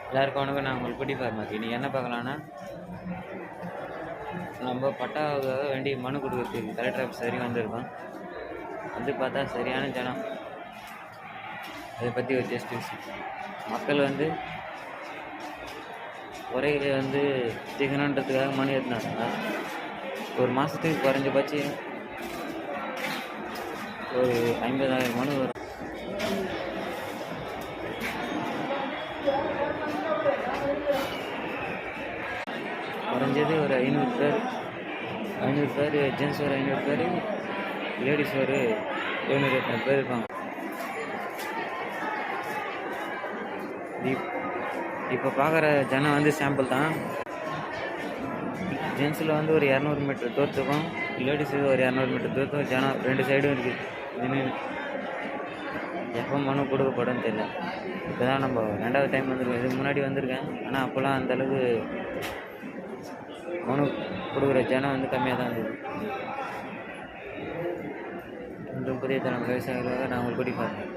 எல்லாருக்கும் வணக்கம். நான் உங்களுக்கு குட்டி ஃபார்மசி. நீங்கள் என்ன பார்க்கலான்னா, நம்ம பட்டாவுக்காக வேண்டி மனு கொடுக்கறதுக்கு கலெக்டர் ஆஃபீஸ் வரைக்கும் வந்திருக்கோம். வந்து பார்த்தா சரியான ஜனம். அதை பற்றி ஒரு ஜஸ்டிஸ் மக்கள் குறைகளை தீர்க்கணுன்றதுக்காக மனு ஏற்றினாங்க. ஒரு மாதத்துக்கு குறைஞ்சபட்சம் ஒரு 50,000 மனு வரும். குறைஞ்சது ஒரு 500 பேர் ஜென்ஸ் ஒரு 500 பேர், லேடிஸ் ஒரு 700 பேர் இருப்பாங்க. இப்போ பார்க்குற ஜனம் சாம்பிள் தான். ஜென்ஸில் ஒரு 200 மீட்டர் தூரத்துக்கும், லேடிஸு ஒரு 200 மீட்டர் தூரத்துக்கும் ஜனம் ரெண்டு சைடும் இருக்குது. எப்போ மனு கொடுக்கப்படும் தெரியல. இப்போ தான் நம்ம 2வது டைம் வந்திருக்கோம். இதுக்கு முன்னாடி வந்திருக்கேன், ஆனால் அப்போல்லாம் அந்தளவுக்கு மனு கொடுக்குற ஜனம் கம்மியாக தான் இருந்தது. இன்றும் புதிய தரம் விவசாயிகளாக நான் உங்களுக்கு கூட்டி பாருங்கள்.